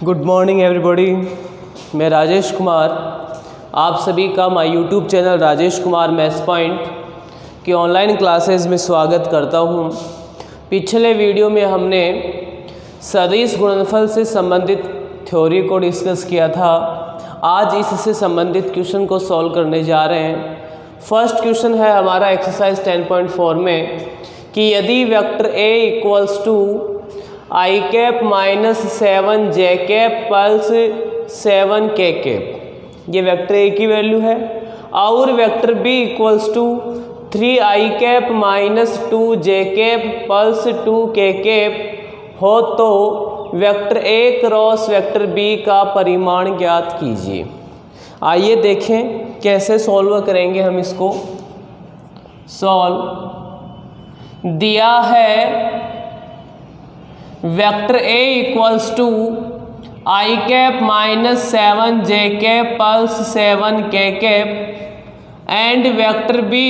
Good morning everybody. मैं राजेश कुमार आप सभी का my YouTube channel Rajesh Kumar maths point की ऑनलाइन क्लासेस में स्वागत करता हूं। पिछले वीडियो में हमने सदिश गुणनफल से संबंधित थ्योरी को डिस्कस किया था। आज इससे संबंधित क्वेश्चन को सॉल्व करने जा रहे हैं। फर्स्ट क्वेश्चन है हमारा एक्सरसाइज 10.4 में कि यदि vector A equals to I cap minus 7 J cap plus 7 K cap, ये वेक्टर A की वैल्यू है, और vector B equals to 3 I cap minus 2 J cap plus 2 K cap हो तो vector A cross vector B का परिमाण ज्ञात कीजिए। आइए देखें कैसे सॉल्व करेंगे हम इसको। सॉल्व दिया है vector A equals to I cap minus 7 J cap plus 7 K cap and vector B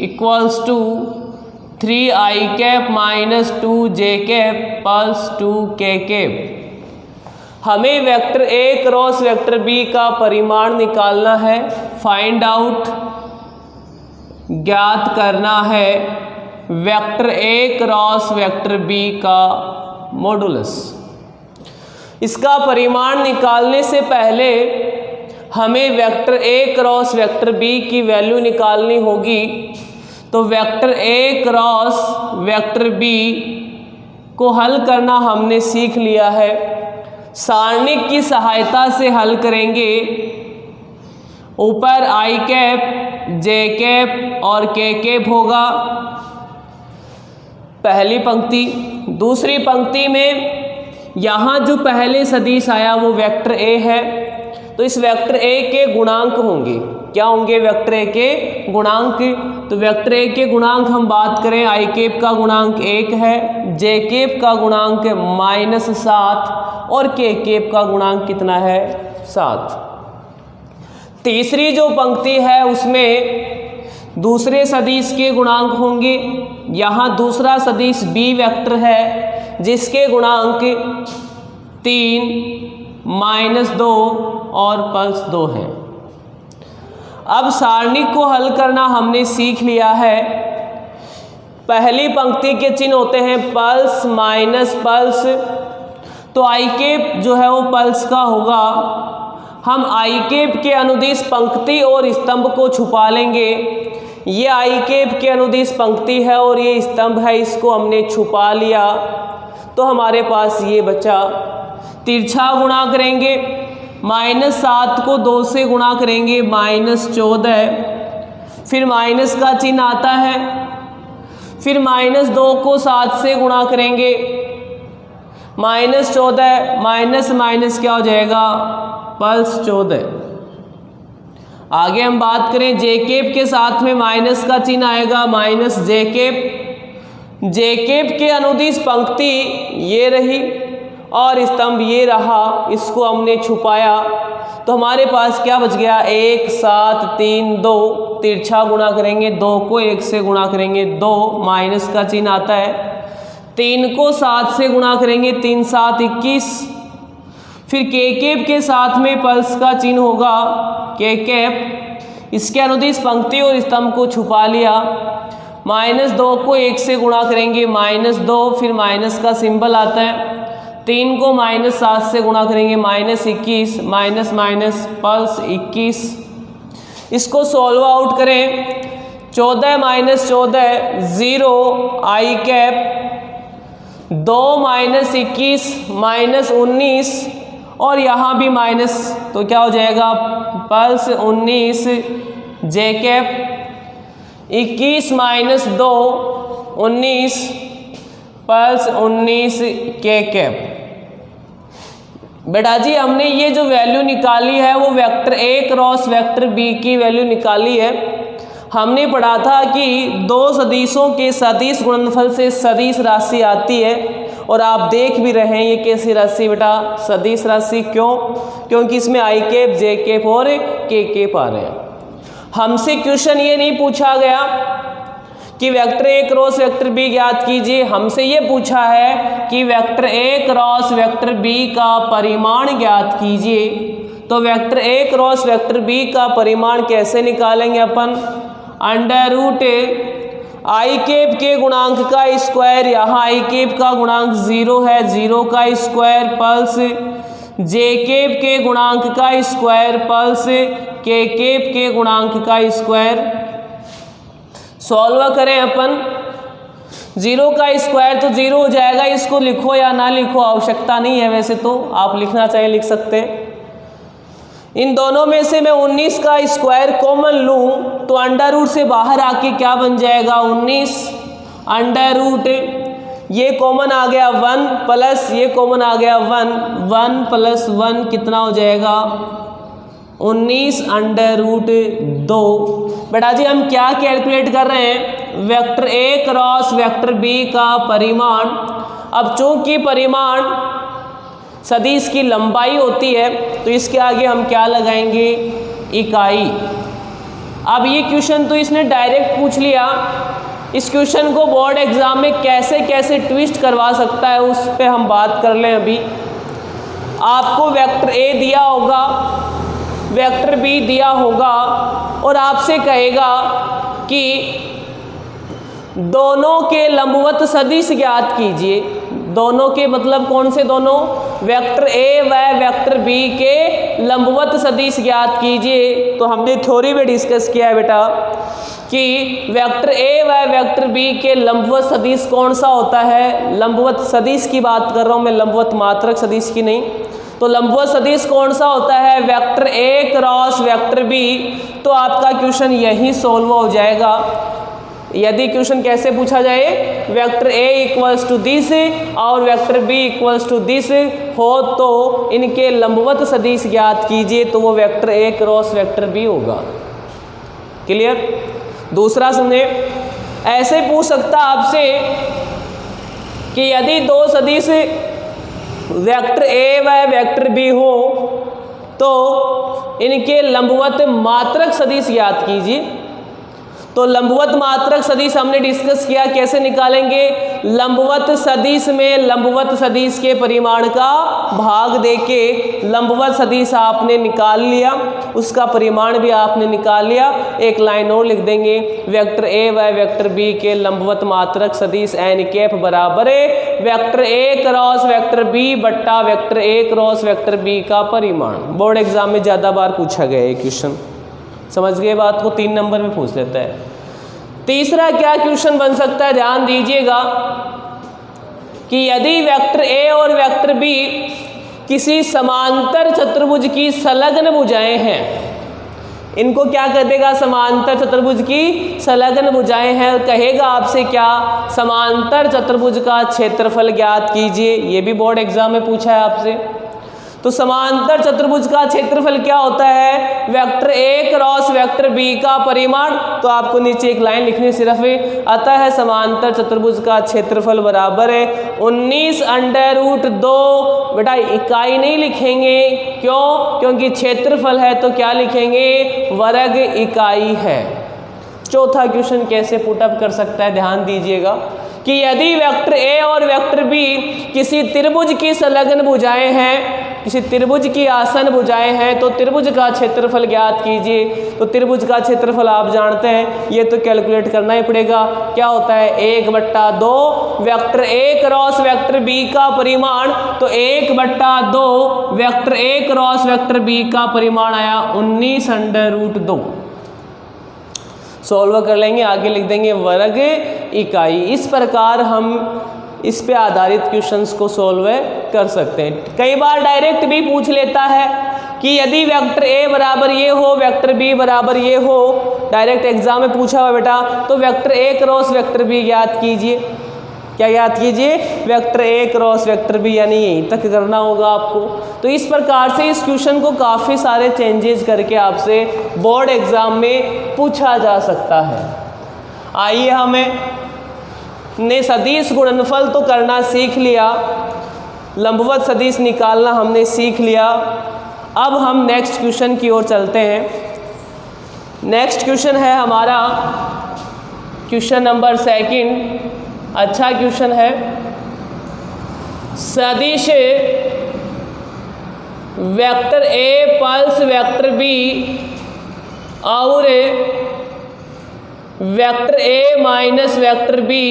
equals to 3 I cap minus 2 J cap plus 2 K cap. हमें vector A cross vector B का परिमाण निकालना है, find out ज्ञात करना है vector A cross vector B का modulus. इसका परिमाण निकालने से पहले हमें vector A cross vector B की वैल्यू निकालनी होगी। तो vector A cross vector B को हल करना हमने सीख लिया है। सारणिक की सहायता से हल करेंगे। ऊपर आई कैप जे कैप और के कैप होगा पहली पंक्ति। दूसरी पंक्ति में यहाँ जो पहले सदिश आया वो वेक्टर A है, तो इस वेक्टर A के गुणांक होंगे। क्या होंगे वेक्टर A के गुणांक? तो वेक्टर A के गुणांक हम बात करें, आई कैप का गुणांक 1 है, जे कैप का गुणांक -7 और के कैप का गुणांक कितना है? 7। तीसरी जो पंक्ति है उसमें दूसरे सदिश के गुणांक होंगे। यहाँ दूसरा सदिश B वेक्टर है जिसके गुणांक 3, -2 और +2 हैं। अब सारणिक को हल करना हमने सीख लिया है। पहली पंक्ति के चिन्ह होते हैं प्लस माइनस प्लस, तो आई कैप जो है वो प्लस का होगा। हम आई कैप के अनुदिश पंक्ति और स्तंभ को छुपा लेंगे। ये आई कैप के अनुदिश पंक्ति है और ये स्तंभ है, इसको हमने छुपा लिया तो हमारे पास ये बचा। तिरछा गुणा करेंगे, -7 को 2 से गुणा करेंगे -14, फिर माइनस का चिन्ह आता है, फिर -2 को 7 से गुणा करेंगे, -14 माइनस माइनस क्या हो जाएगा? +14। आगे हम बात करें जे कैप के साथ में माइनस का चिन्ह आएगा, माइनस जे कैप। जे कैप के अनुदिश पंक्ति ये रही और स्तंभ ये रहा, इसको हमने छुपाया तो हमारे पास क्या बच गया? 1 7 3 2। तिरछा गुणा करेंगे, 2 को 1 से गुणा करेंगे 2, माइनस का चिन्ह आता है। 3 को 7 से गुणा करेंगे, 3 7 21। फिर के कैप के साथ में प्लस का चिन्ह होगा, के कैप। इसके अनुदिश पंक्ति और स्तंभ को छुपा लिया। -2 को 1 से गुणा करेंगे, -2, फिर माइनस का सिंबल आता है। 3 को -7 से गुणा करेंगे, -21, माइनस माइनस +21। इसको सॉल्व आउट करें, 14 -14 0 आई कैप, 2 -21 -19 और यहाँ भी माइनस, तो क्या हो जाएगा? +19 जे कैप, 21 -2 19 +19 के कैप। बेटा जी हमने ये जो वैल्यू निकाली है वो vector A cross vector B की वैल्यू निकाली है। हमने पढ़ा था कि दो सदिशों के सदिश गुणनफल से सदिश राशि आती है, और आप देख भी रहे हैं ये कैसी राशि बेटा? सदिश राशि। क्यों? क्योंकि इसमें आई कैप जे कैप और के कैप आ रहे हैं। हमसे क्वेश्चन ये नहीं पूछा गया कि vector A cross vector B ज्ञात कीजिए। हमसे ये पूछा है कि vector A cross vector B का परिमाण ज्ञात कीजिए। तो vector A cross vector B का परिमाण कैसे निकालेंगे अपन? अंडर रूट आई कैप के गुणांक का स्क्वायर, यहाँ आई कैप का गुणांक 0 है, 0 का स्क्वायर प्लस जे कैप के गुणांक का स्क्वायर प्लस के कैप के गुणांक का स्क्वायर। सॉल्व करें अपन। 0 का स्क्वायर तो 0 हो जाएगा, इसको लिखो या ना लिखो आवश्यकता नहीं है, वैसे तो आप लिखना चाहिए लिख सकते हैं। इन दोनों में से मैं 19 का स्क्वायर कॉमन लूं तो अंडर रूट से बाहर आके क्या बन जाएगा? 19 अंडर रूट, ये कॉमन आ गया 1 प्लस ये कॉमन आ गया 1, 1 प्लस 1 कितना हो जाएगा? 19 अंडर रूट 2। बेटा जी हम क्या कैलकुलेट कर रहे हैं? Vector A cross vector B का परिमाण। अब चूंकि परिमाण सदिश की लंबाई होती है तो इसके आगे हम क्या लगाएंगे? इकाई। अब ये क्वेश्चन तो इसने डायरेक्ट पूछ लिया, इस क्वेश्चन को बोर्ड एग्जाम में कैसे कैसे ट्विस्ट करवा सकता है उस पर हम बात कर लें। अभी आपको वेक्टर ए दिया होगा, वेक्टर बी दिया होगा और आपसे कहेगा कि दोनों के लंबवत सदिश ज्ञात कीजिए। दोनों के मतलब कौन से दोनों? वेक्टर ए व वेक्टर बी के लंबवत सदिश ज्ञात कीजिए। तो हमने थ्योरी में डिस्कस किया है बेटा कि वेक्टर ए व वेक्टर बी के लंबवत सदिश कौन सा होता है? लंबवत सदिश की बात कर रहा हूँ मैं, लंबवत मात्रक सदिश की नहीं। तो लंबवत सदिश कौन सा होता है? Vector A cross vector B. तो आपका क्वेश्चन यही सोल्व हो जाएगा। यदि क्वेश्चन कैसे पूछा जाए? Vector A equals to this और vector B equals to this हो तो इनके लंबवत सदिश ज्ञात कीजिए, तो वो vector A cross vector B होगा। क्लियर? दूसरा समझे, ऐसे पूछ सकता आपसे कि यदि दो सदिश वेक्टर ए व वेक्टर बी हो तो इनके लंबवत मात्रक सदिश ज्ञात कीजिए। तो लंबवत मात्रक सदिश हमने डिस्कस किया, कैसे निकालेंगे? लंबवत सदिश में लंबवत सदिश के परिमाण का भाग देके लंबवत सदिश आपने निकाल लिया, उसका परिमाण भी आपने निकाल लिया। एक लाइन और लिख देंगे, वेक्टर ए व वेक्टर बी के लंबवत मात्रक सदिश एन कैप बराबर है vector A cross vector B बट्टा vector A cross vector B का परिमाण। बोर्ड एग्जाम में ज़्यादा बार पूछा गया है क्वेश्चन, समझ गए बात को? 3 नंबर में पूछ लेता है। तीसरा क्या क्वेश्चन बन सकता है? ध्यान दीजिएगा कि यदि वेक्टर ए और वेक्टर बी किसी समांतर चतुर्भुज की संलग्न भुजाएं हैं, इनको क्या कर देगा? समांतर चतुर्भुज की संलग्न भुजाएं हैं। कहेगा आपसे क्या? समांतर चतुर्भुज का क्षेत्रफल ज्ञात कीजिए। ये भी बोर्ड एग्जाम में पूछा है आपसे। तो समांतर चतुर्भुज का क्षेत्रफल क्या होता है? Vector A cross vector B का परिमाण। तो आपको नीचे एक लाइन लिखनी सिर्फ, अतः है समांतर चतुर्भुज का क्षेत्रफल बराबर है 19 अंडर रूट 2। बेटा इकाई नहीं लिखेंगे, क्यों? क्योंकि क्षेत्रफल है तो क्या लिखेंगे? वर्ग इकाई है। चौथा क्वेश्चन कैसे पुटअप कर सकता है? ध्यान दीजिएगा कि यदि वेक्टर ए और वेक्टर बी किसी त्रिभुज की संलग्न भुजाएं हैं, किसी त्रिभुज की आसन भुजाएं हैं, तो त्रिभुज का क्षेत्रफल ज्ञात कीजिए। तो त्रिभुज का क्षेत्रफल आप जानते हैं, ये तो कैलकुलेट करना ही पड़ेगा। क्या होता है? 1/2 vector A cross vector B का परिमाण। तो 1/2 vector A cross vector B का परिमाण आया 19 अंडर रूट 2। सॉल्व कर लेंगे, आगे लिख देंगे वर्ग इकाई। इस प्रकार हम इस पे आधारित क्वेश्चंस को सॉल्व कर सकते हैं। कई बार डायरेक्ट भी पूछ लेता है कि यदि वेक्टर ए बराबर ये हो, वेक्टर बी बराबर ये हो, डायरेक्ट एग्जाम में पूछा हुआ बेटा, तो vector A cross vector B ज्ञात कीजिए। क्या ज्ञात कीजिए? Vector A cross vector B, यानी यहीं तक करना होगा आपको। तो इस प्रकार से इस क्वेश्चन को काफ़ी सारे चेंजेस करके आपसे बोर्ड एग्जाम में पूछा जा सकता है। आइए हमें ने सदिश गुणनफल तो करना सीख लिया, लंबवत सदिश निकालना हमने सीख लिया। अब हम नेक्स्ट क्वेश्चन की ओर चलते हैं। नेक्स्ट क्वेश्चन है हमारा क्वेश्चन नंबर सेकंड, अच्छा क्वेश्चन है। सदिश vector A plus vector B और vector A minus vector B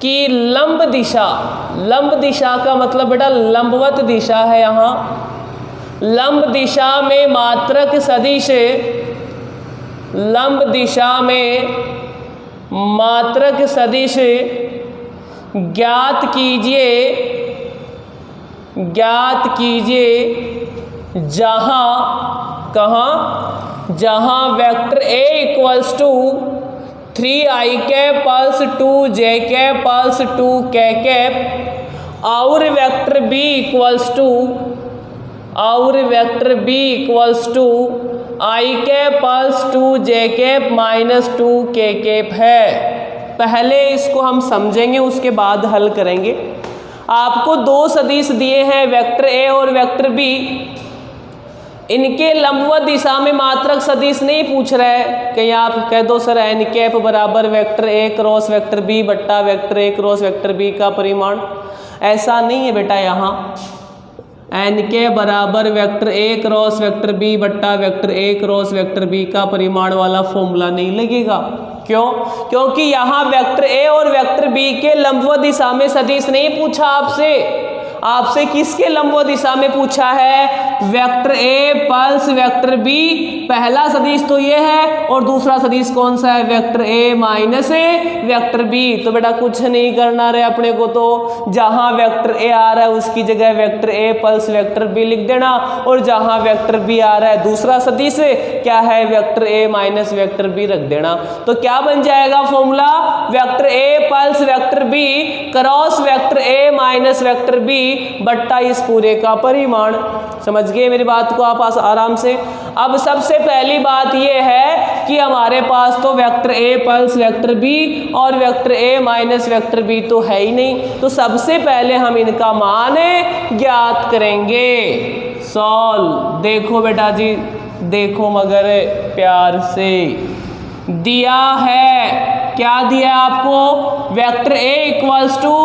की लंब दिशा का मतलब बेटा लंबवत दिशा है। यहाँ लंब दिशा में मात्रक सदिश, लंब दिशा में मात्रक सदिश ज्ञात कीजिए जहाँ vector A equals to 3i cap plus 2j cap plus 2k cap और vector B equals to i cap plus 2j cap minus 2k cap है। पहले इसको हम समझेंगे, उसके बाद हल करेंगे। आपको दो सदिश दिए हैं, वेक्टर ए और वेक्टर बी। इनके लंबवत दिशा में मात्रक सदिश नहीं पूछ रहा है। कहीं आप कह दो सर एन कैप बराबर vector A cross vector B बट्टा vector A cross vector B का परिमाण, ऐसा नहीं है बेटा। यहाँ एन के बराबर vector A cross vector B बट्टा vector A cross vector B का परिमाण वाला फॉर्मूला नहीं लगेगा। क्यों? क्योंकि यहाँ वेक्टर ए और वेक्टर बी के लंबवत दिशा में सदिश नहीं पूछा आपसे किसके लंबवत दिशा में पूछा है? Vector A plus vector B. पहला सदिश तो ये है और दूसरा सदिश कौन सा है? Vector A minus vector B. तो बेटा कुछ नहीं करना रहे अपने को, तो जहां वेक्टर ए आ रहा है उसकी जगह vector A plus vector B लिख देना, और जहां वेक्टर बी आ रहा है दूसरा सदिश क्या है? Vector A minus vector B रख देना। तो क्या बन जाएगा formula? Vector A plus vector B cross vector A minus vector B बट्टा इस पूरे का परिमाण। समझ गए मेरी बात को आप आराम से? अब सबसे पहली बात यह है कि हमारे पास तो vector A plus vector B और vector A minus vector B तो है ही नहीं, तो सबसे पहले हम इनका मान ज्ञात करेंगे। सॉल्व। देखो बेटा जी, देखो मगर प्यार से दिया है। क्या दिया है आपको? Vector A equals to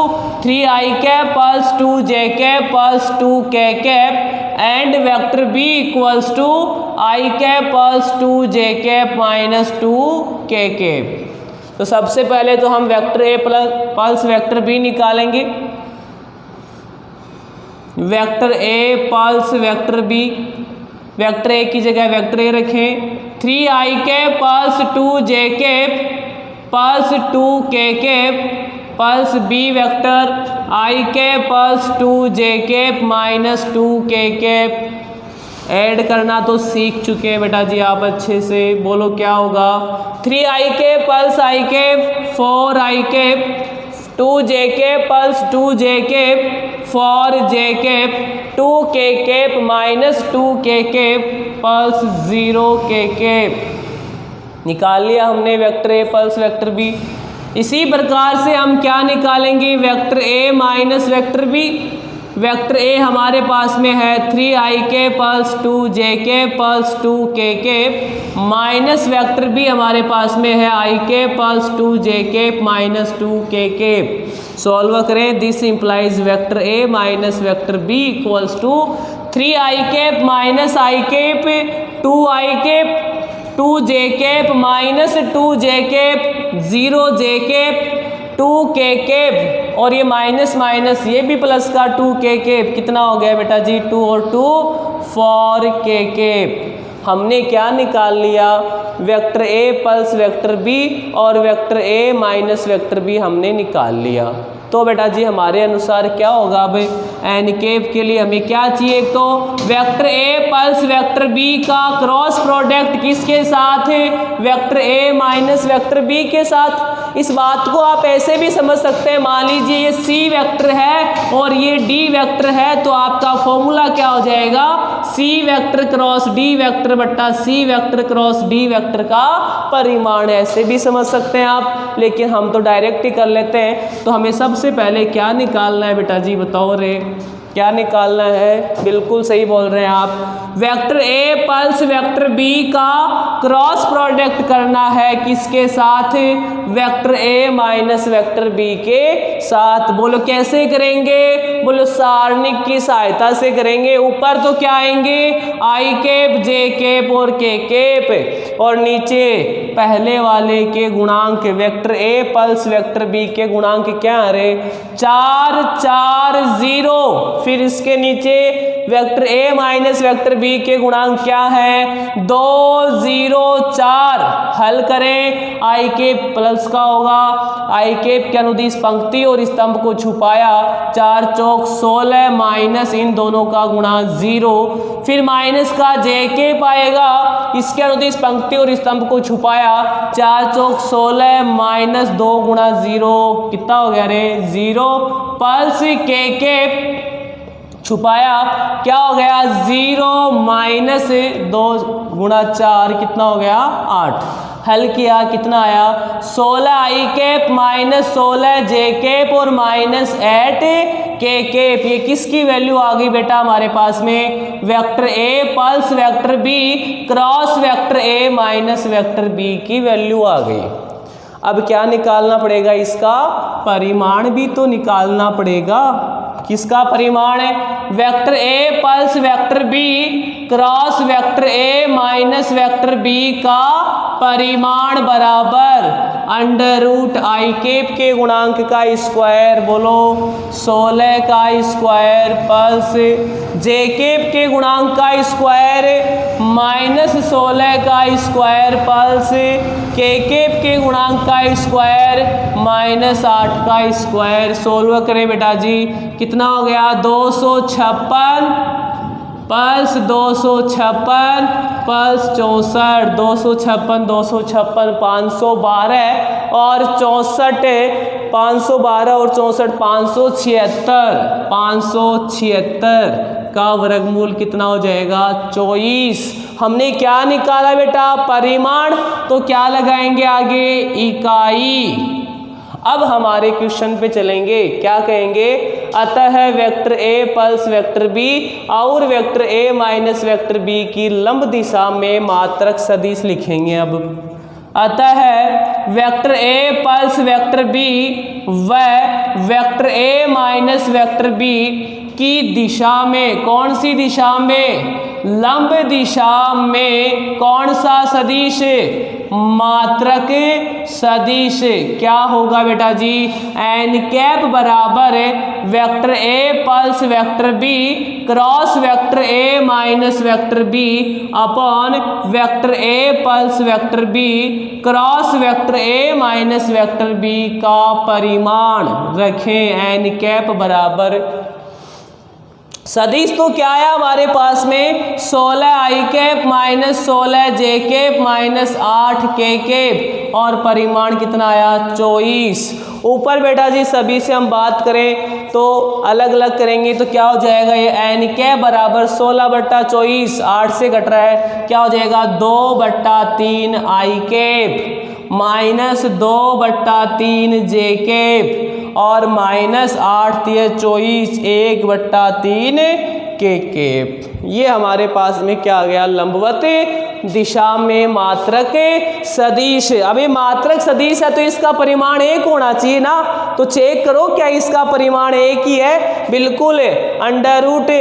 3i cap plus 2j cap plus 2k cap and vector B equals to i cap plus 2j cap minus 2k cap. तो सबसे पहले तो हम vector A plus vector B निकालेंगे। Vector A plus vector B, vector A की जगह vector A रखें। 3i cap plus 2j cap plus 2k cap plus B vector i cap plus 2j cap minus 2k cap. Add करना तो सीख चुके हैं बेटा जी आप अच्छे से। बोलो क्या होगा? 3i cap plus i cap 4i cap 2j cap plus 2j cap 4j cap 2k cap minus 2k cap plus 0k cap. निकाल लिया हमने vector A plus vector B. इसी प्रकार से हम क्या निकालेंगे? Vector A minus vector B. Vector A हमारे पास में है 3i के प्लस 2j के प्लस 2k के माइनस वेक्टर बी हमारे पास में है i के प्लस 2j के माइनस 2k के। सॉल्व करें। This implies vector A minus vector B equals to 3i cap minus i cap 2i cap 2j cap minus 2j cap 0j cap 2k cap और ये minus minus ये भी plus का 2k cap. कितना हो गया बेटा जी? 2 और 2 4k कैप। हमने क्या निकाल लिया? Vector A plus vector B और vector A minus vector B हमने निकाल लिया। तो बेटा जी हमारे अनुसार क्या होगा? भाई एन कैप के लिए हमें क्या चाहिए? तो vector A plus vector B का क्रॉस प्रोडक्ट किसके साथ है? Vector A minus vector B के साथ। इस बात को आप ऐसे भी समझ सकते हैं, मान लीजिए ये सी वेक्टर है और ये डी वेक्टर है, तो आपका फॉर्मूला क्या हो जाएगा? C vector cross D vector बट्टा C vector cross D vector का परिमाण। ऐसे भी समझ सकते हैं आप, लेकिन हम तो डायरेक्ट ही कर लेते हैं। तो हमें सबसे पहले क्या निकालना है बेटा जी? बताओ रे। क्या निकालना है? बिल्कुल सही बोल रहे हैं आप। Vector A plus vector B का क्रॉस प्रोडक्ट करना है किसके साथ? Vector A minus vector B के साथ। बोलो कैसे करेंगे? बोलो सारणिक की सहायता से करेंगे। ऊपर तो क्या आएंगे? आई कैप, जे कैप और के कैप, और नीचे पहले वाले के गुणांक vector A plus vector B के गुणांक क्या आ रहे? 4 4 0। फिर इसके नीचे vector A minus vector B के गुणांक क्या है? 2 0 4। हल करें, आई कैप प्लस का होगा, आई कैप के अनुदिश पंक्ति और स्तंभ को छुपाया, 4 चौक 16 माइनस इन दोनों का गुणा 0। फिर माइनस का जे कैप आएगा, इसके अनुदिश पंक्ति और स्तंभ को छुपाया, 4 चौक 16 माइनस 2 गुणा 0 कितना हो गया रे? 0। पल्स के कैप छुपाया, क्या हो गया? 0 माइनस 2 गुणा 4 कितना हो गया? 8। हल किया, कितना आया? 16 आई कैप माइनस 16 जे कैप और माइनस 8 के कैप। ये किसकी वैल्यू आ गई बेटा हमारे पास में? Vector A plus vector B cross vector A minus vector B की वैल्यू आ गई। अब क्या निकालना पड़ेगा? इसका परिमाण भी तो निकालना पड़ेगा। किसका परिमाण है? Vector A plus vector B cross vector A minus vector B का परिमाण बराबर अंडर रूट आई कैप के गुणांक का स्क्वायर, बोलो 16 का स्क्वायर प्लस जे कैप के गुणांक का स्क्वायर माइनस 16 का स्क्वायर प्लस के कैप के गुणांक का स्क्वायर माइनस 8 का स्क्वायर। सोल्व करें बेटा जी, कितना हो गया? 256 प्लस 256 प्लस 64, 256 256 512 और 64 512 और 64 576 576 का वर्गमूल कितना हो जाएगा? 24। हमने क्या निकाला बेटा? परिमाण। तो क्या लगाएंगे आगे? इकाई। अब हमारे क्वेश्चन पे चलेंगे, क्या कहेंगे? अतः vector A plus vector B और vector A minus vector B की लंब दिशा में मात्रक सदिश लिखेंगे। अब अतः vector A plus vector B व vector A minus vector B की दिशा में, कौन सी दिशा में? लंब दिशा में कौन सा सदिश? मात्रक सदिश। क्या होगा बेटा जी? एन कैप बराबर vector A plus vector B cross vector A minus vector B upon vector A plus vector B cross vector A minus vector B का परिमाण रखें। एन कैप बराबर सदिश तो क्या है हमारे पास में? 16 आई कैप माइनस 16 जे कैप माइनस 8 के कैप और परिमाण कितना आया? 24। ऊपर बेटा जी सभी से हम बात करें तो अलग अलग करेंगे तो क्या हो जाएगा? ये एन कैप बराबर 16/24 8 से घट रहा है, क्या हो जाएगा? 2/3 आई कैप माइनस 2/3 जे कैप और माइनस 8 24 1/3 के कैप। ये हमारे पास में क्या आ गया? लंबवत दिशा में मात्रक सदिश। अभी मात्रक सदिश है तो इसका परिमाण 1 होना चाहिए ना, तो चेक करो क्या इसका परिमाण 1 ही है? बिल्कुल। अंडर रूट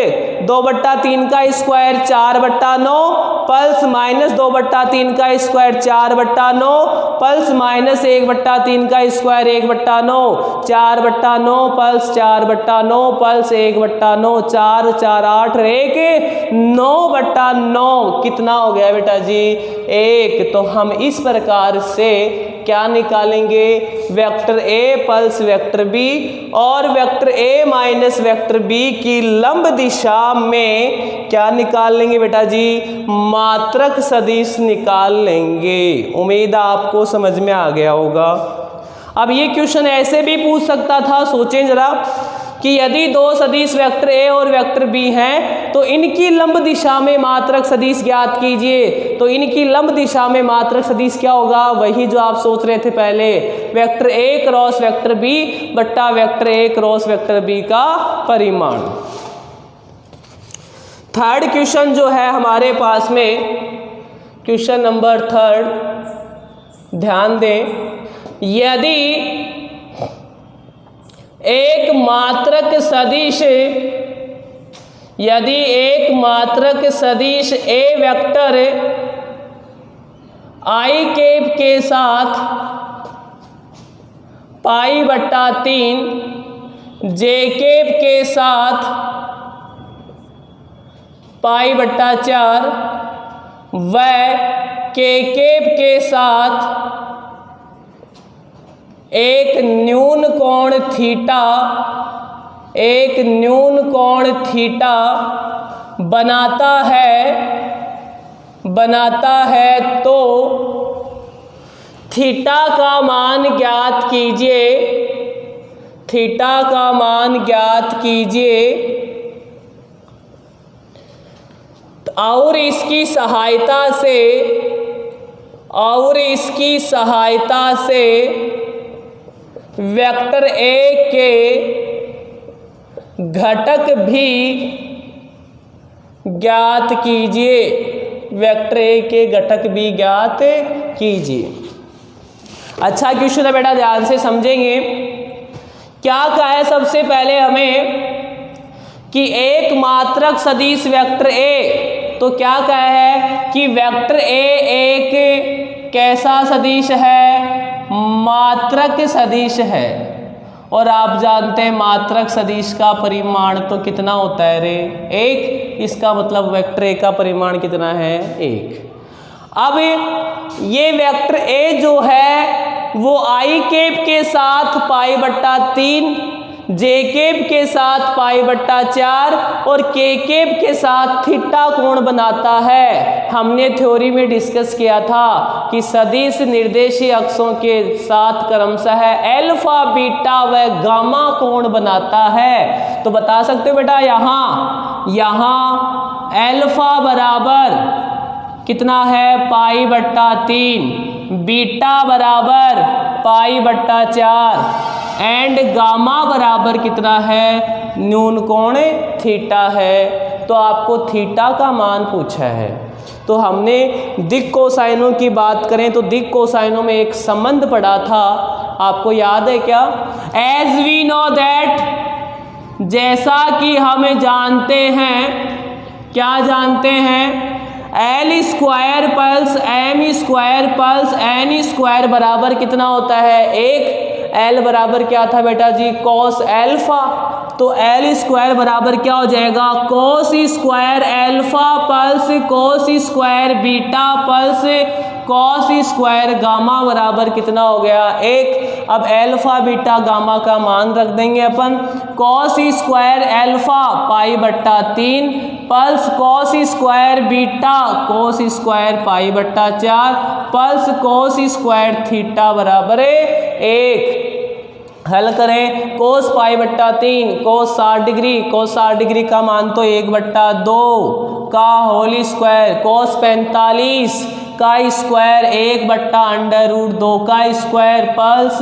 2/3 का स्क्वायर 4/9 प्लस माइनस 2/3 का स्क्वायर 4/9 प्लस माइनस 1/3 का स्क्वायर 1/9 4/9 प्लस 4/9 प्लस 1/9 4 4 8 1 9/9 कितना हो गया बेटा जी? 1। तो हम इस प्रकार से क्या निकालेंगे? Vector A plus vector B और vector A minus vector B की लंब दिशा में क्या निकाल लेंगे बेटा जी? मात्रक सदिश निकाल लेंगे। उम्मीद आपको समझ में आ गया होगा। अब ये क्वेश्चन ऐसे भी पूछ सकता था, सोचें जरा, कि यदि दो सदिश वेक्टर ए और वेक्टर बी हैं तो इनकी लंब दिशा में मात्रक सदिश ज्ञात कीजिए। तो इनकी लंब दिशा में मात्रक सदिश क्या होगा? वही जो आप सोच रहे थे पहले, vector A cross vector B बट्टा vector A cross vector B का परिमाण। थर्ड क्वेश्चन जो है हमारे पास में, क्वेश्चन नंबर 3, ध्यान दें। यदि एक मात्रक सदिश ए वेक्टर आई कैप के साथ π/3, जे कैप के साथ π/4 व के कैप के साथ एक न्यून कोण थीटा बनाता है तो थीटा का मान ज्ञात कीजिए और इसकी सहायता से वेक्टर ए के घटक भी ज्ञात कीजिए। अच्छा क्वेश्चन है बेटा, ध्यान से समझेंगे। क्या कहा है सबसे पहले हमें कि एक मात्रक सदिश वेक्टर ए, तो क्या कहा है कि वेक्टर ए एक कैसा सदिश है? मात्रक सदिश है। और आप जानते हैं मात्रक सदिश का परिमाण तो कितना होता है रे? 1। इसका मतलब वेक्टर ए का परिमाण कितना है? 1। अब ये वेक्टर ए जो है वो आई कैप के साथ π/3, जे कैप के साथ π/4 और के कैप के साथ थीटा कोण बनाता है। हमने थ्योरी में डिस्कस किया था कि सदिश निर्देशीय अक्षों के साथ क्रमशः अल्फा, बीटा व गामा कोण बनाता है। तो बता सकते हो बेटा, यहाँ अल्फा बराबर कितना है? π/3, बीटा बराबर π/4 एंड गामा बराबर कितना है? न्यून कोण थीटा है। तो आपको थीटा का मान पूछा है। तो हमने दिक् कोसाइनों की बात करें तो दिक् कोसाइनों में एक संबंध पढ़ा था, आपको याद है क्या? एज वी नो दैट, जैसा कि हम जानते हैं, क्या जानते हैं? L² pulse M² pulse N² बराबर कितना होता है? 1। L बराबर क्या था बेटा जी? cos alpha. तो L² बराबर क्या हो जाएगा? cos² alpha pulse cos² beta pulse cos² gamma बराबर कितना हो गया? 1। अब अल्फा बीटा गामा का मान रख देंगे अपन। cos² alpha π/3 plus cos² beta cos² π/4 plus cos² theta बराबर 1। हल करें। cos π/3 cos 60 degree, cos 60 degree का मान तो 1/2 का होल स्क्वायर, cos 45 का स्क्वायर 1/√2 का स्क्वायर पल्स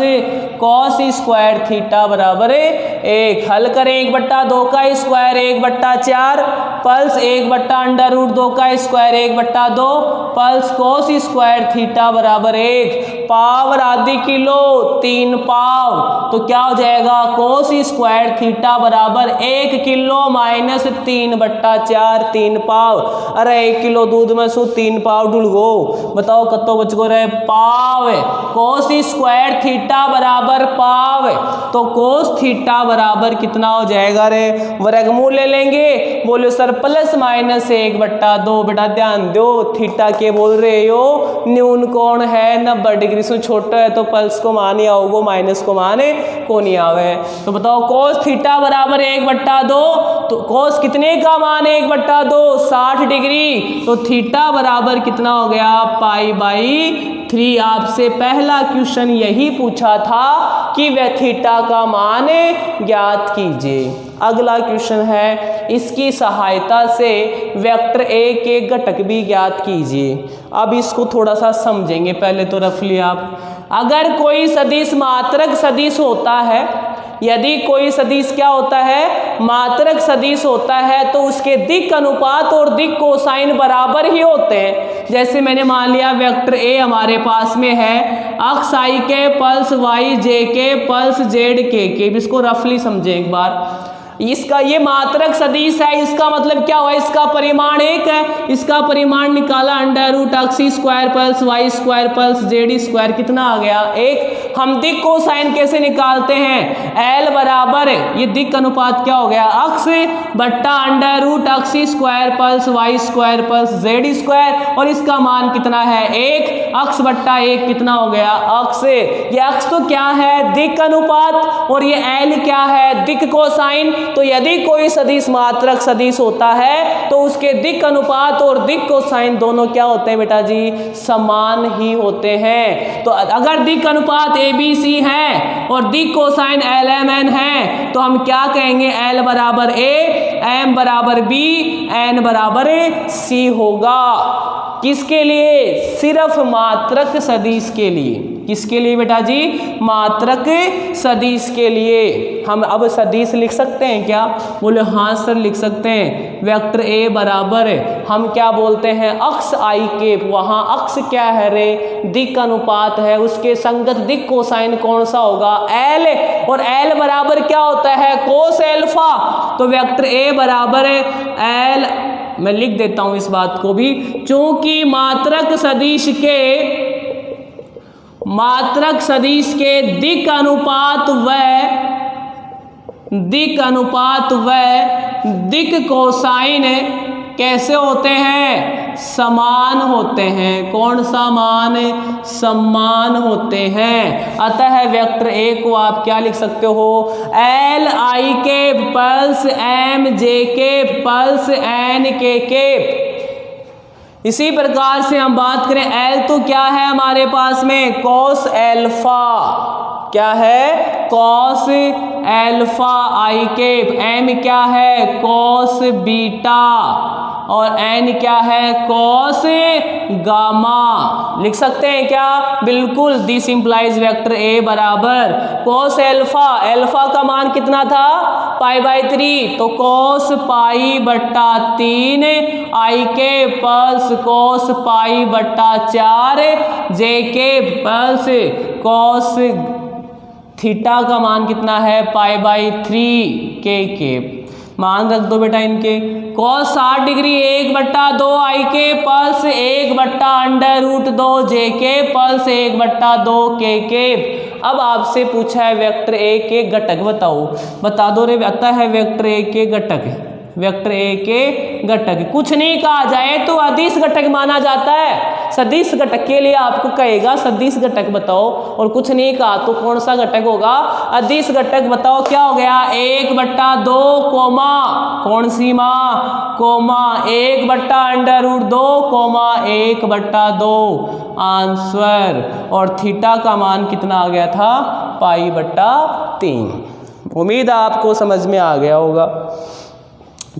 cos² थीटा बराबर 1। हल करें। 1/2 का स्क्वायर 1/4 पल्स 1/√2 का स्क्वायर 1/2 पल्स cos² थीटा बराबर 1। पावर आधी किलो 3 पाव, तो क्या हो जाएगा? cos² थीटा बराबर 1 किलो माइनस 3/4 3 पाव। अरे 1 किलो दूध में सो 3 पाव डुल गो, बताओ कतो बच गो रहे? पाव। cos² थीटा बराबर पाव, तो cos थीटा बराबर कितना हो जाएगा रे? वर्गमूल ले लेंगे। बोलो सर प्लस माइनस 1/2। बेटा ध्यान दो, थीटा के बोल रहे हो? न्यून कोण है 90 डिग्री से छोटा है तो पल्स को मान ही आओगे, माइनस को माने को नहीं आवे। तो बताओ cos थीटा बराबर 1/2, तो cos कितने का मान 1/2? 60 डिग्री। तो थीटा बराबर कितना हो गया? π/3। आपसे पहला क्वेश्चन यही पूछा था कि वह थीटा का मान ज्ञात कीजिए। अगला क्वेश्चन है, इसकी सहायता से वेक्टर ए के घटक भी ज्ञात कीजिए। अब इसको थोड़ा सा समझेंगे। पहले तो रफली आप, अगर कोई सदिश मात्रक सदिश होता है यदि कोई सदिश क्या होता है, मात्रक सदिश होता है, तो उसके दिक् अनुपात और दिक् कोसाइन बराबर ही होते हैं। जैसे मैंने मान लिया वेक्टर ए हमारे पास में है, अक्स आई के पल्स वाई जे के पल्स जेड के। इसको रफली समझें एक बार। इसका ये मात्रक सदिश है, इसका मतलब क्या हुआ, इसका परिमाण एक है, इसका परिमाण निकाला under root x square plus y square plus z square, कितना आ गया, एक। हम दिक् कोसाइन कैसे निकालते हैं, एल बराबर ये दिक् अनुपात क्या हो गया, अक्स बट्टा under root x square plus y square plus z square, और इसका मान कितना है, एक। अक्स बट्टा एक कितना हो गया, अक्स। ये अक्स तो क्या है, दिक् अनुपात, और ये एल क्या है, दिक् कोसाइन। तो यदि कोई सदिश मात्रक सदिश होता है तो उसके दिक् अनुपात और दिक् कोसाइन दोनों क्या होते हैं बेटा जी, समान ही होते हैं। तो अगर दिक् अनुपात ABC है और दिक् कोसाइन LMN है तो हम क्या कहेंगे, L बराबर A, M बराबर B, N बराबर C होगा। किसके लिए, सिर्फ मात्रक सदिश के लिए। किसके लिए बेटा जी, मात्रक सदिश के लिए। हम अब सदिश लिख सकते हैं क्या, बोले हाँ सर लिख सकते हैं। वेक्टर ए बराबर हम क्या बोलते हैं, अक्स आई के, वहाँ अक्स क्या है रे, दिक् अनुपात है, उसके संगत दिक् कोसाइन कौन सा होगा, एल, और एल बराबर क्या होता है, कोस एल्फा। तो वेक्टर ए बराबर एल, मैं लिख देता हूं इस बात को भी, चूंकि मात्रक सदिश के दिक् अनुपात व दिक् कोसाइन कैसे होते हैं, समान होते हैं। कौन सा मान, समान होते हैं। अतः वेक्टर ए को आप क्या लिख सकते हो, एल आई के पल्स एम जे के पल्स एन के। इसी प्रकार से हम बात करें, एल तो क्या है हमारे पास में, कॉस एल्फा, क्या है, कॉस एल्फा आई के। एम क्या है, कॉस बीटा, और एन क्या है, कॉस गामा। लिख सकते हैं क्या, बिल्कुल। दिस इंप्लाइज वेक्टर ए बराबर कॉस एल्फा, एल्फा का मान कितना था, π/3, तो कॉस पाई बट्टा 3 आई के प्लस कॉस पाई बट्टा 4 जे के प्लस कॉस थीटा का मान कितना है, π/3 के। मान रख दो बेटा इनके, कॉस 60 डिग्री 1/2 आई के प्लस 1/√2 जे के प्लस 1/2 के। अब आपसे पूछा है वेक्टर ए के घटक बताओ, बता दो रे। अतः है वेक्टर ए के घटक, वेक्टर ए के घटक कुछ नहीं कहा जाए तो अदिश घटक माना जाता है। सदिश घटक के लिए आपको कहेगा सदिश घटक बताओ, और कुछ नहीं कहा तो कौन सा घटक होगा, अदिश घटक बताओ। क्या हो गया, 1/2 कोमा, कौन सी माँ, कोमा 1/√2 कोमा 1/2 आंसर। और थीटा का मान कितना आ गया था, π/3। उम्मीद आपको समझ में आ गया होगा।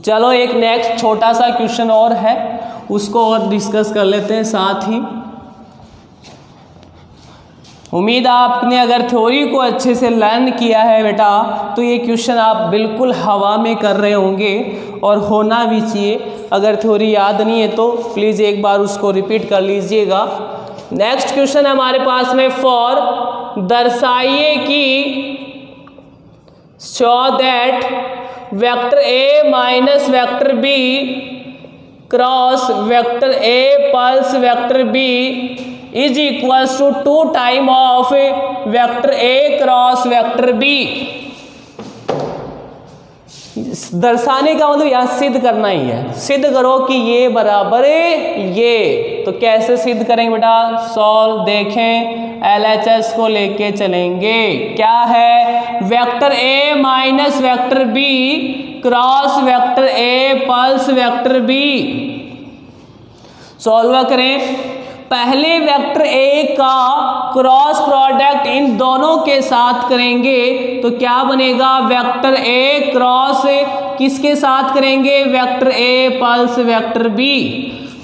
चलो एक नेक्स्ट छोटा सा क्वेश्चन और है, उसको और डिस्कस कर लेते हैं साथ ही। उम्मीद आपने अगर थ्योरी को अच्छे से लर्न किया है बेटा, तो ये क्वेश्चन आप बिल्कुल हवा में कर रहे होंगे, और होना भी चाहिए। अगर थ्योरी याद नहीं है तो प्लीज़ एक बार उसको रिपीट कर लीजिएगा। नेक्स्ट क्वेश्चन हमारे पास में, फॉर दर्शाइए कि show that vector A minus vector B cross vector A plus vector B is equals to 2 time of vector A cross vector B. दर्शाने का मतलब यहाँ सिद्ध करना ही है। सिद्ध करो कि ये बराबर ये। तो कैसे सिद्ध करेंगे बेटा, सॉल्व देखें, LHS को लेके चलेंगे। क्या है, vector A minus vector B cross vector A plus vector B. Solve करें। पहले वेक्टर ए का क्रॉस प्रोडक्ट इन दोनों के साथ करेंगे तो क्या बनेगा, वेक्टर ए क्रॉस किसके साथ करेंगे, vector A plus vector B.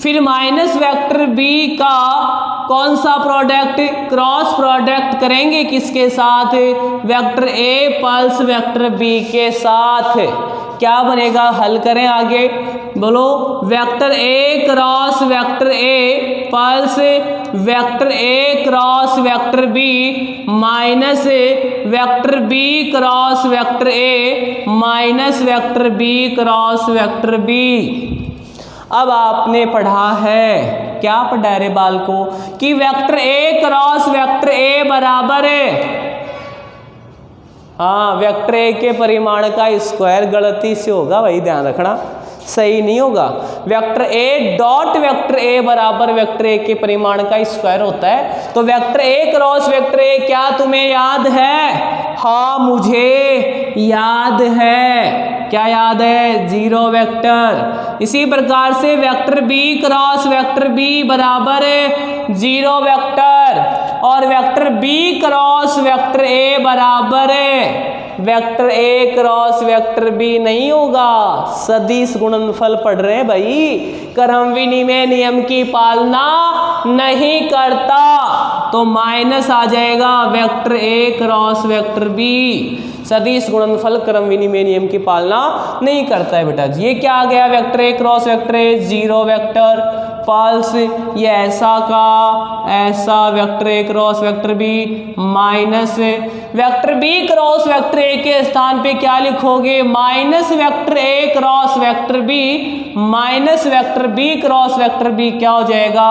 फिर माइनस वेक्टर बी का कौन सा प्रोडक्ट, क्रॉस प्रोडक्ट करेंगे किसके साथ, vector A plus vector B के साथ। क्या बनेगा, हल करें आगे, बोलो vector A cross vector A plus vector A cross vector B minus vector B cross vector A minus vector B cross vector B. अब आपने पढ़ा है, क्या पढ़ा है रे बाल को, कि vector A cross vector A बराबर है, हाँ वेक्टर ए के परिमाण का स्क्वायर, गलती से होगा भाई ध्यान रखना, सही नहीं होगा। Vector A dot vector A बराबर वेक्टर ए के परिमाण का स्क्वायर होता है। तो वेक्टर ए क्रॉस वेक्टर ए क्या तुम्हें याद है, हाँ मुझे याद है, क्या याद है, 0 वेक्टर। इसी प्रकार से vector B cross vector B बराबर 0 वेक्टर और vector B cross vector A बराबर vector A cross vector B नहीं होगा। सदिश गुणनफल पढ़ रहे हैं भाई, क्रम विनिमय नियम की पालना नहीं करता तो माइनस आ जाएगा vector A cross vector B. सदिश गुणनफल क्रम विनिमय नियम की पालना नहीं करता है बेटा जी। ये क्या आ गया, vector A cross vector A 0 vector plus, ये ऐसा का ऐसा vector A cross vector B minus vector B cross vector A के स्थान पे क्या लिखोगे, minus vector A cross vector B minus vector B cross vector B क्या हो जाएगा,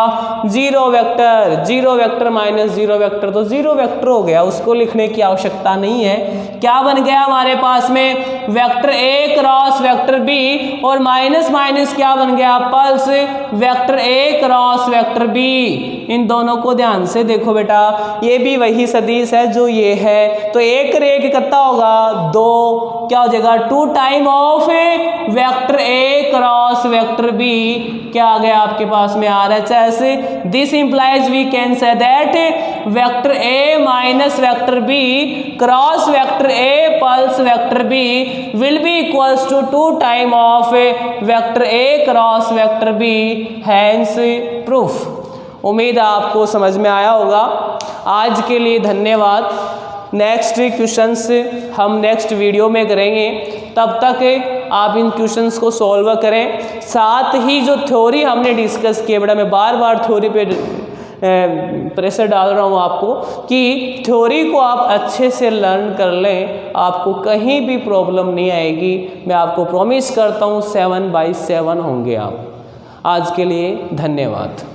0 वेक्टर। 0 वेक्टर माइनस 0 वेक्टर तो 0 वेक्टर हो गया, उसको लिखने की आवश्यकता नहीं है। क्या बन गया हमारे पास में, vector A cross vector B और माइनस माइनस क्या बन गया, plus vector A cross vector B. इन दोनों को ध्यान से देखो बेटा, ये भी वही सदिश है जो ये है, तो एक रेख कितना होगा 2, क्या हो जाएगा 2 time of vector A cross vector B, क्या आ गया आपके पास में RHS। This implies we can say that vector A minus vector B cross vector A plus vector B will be equals to 2 time of vector A cross vector B, hence proof. उम्मीद आपको समझ में आया होगा। आज के लिए धन्यवाद। नेक्स्ट क्वेश्चंस हम नेक्स्ट वीडियो में करेंगे, तब तक आप इन क्वेश्चंस को सॉल्व करें। साथ ही जो थ्योरी हमने डिस्कस किया बेटा, मैं बार बार थ्योरी पे प्रेशर डाल रहा हूँ आपको कि थ्योरी को आप अच्छे से लर्न कर लें, आपको कहीं भी प्रॉब्लम नहीं आएगी। मैं आपको प्रॉमिस करता हूँ 7/7 होंगे आप। आज के लिए धन्यवाद।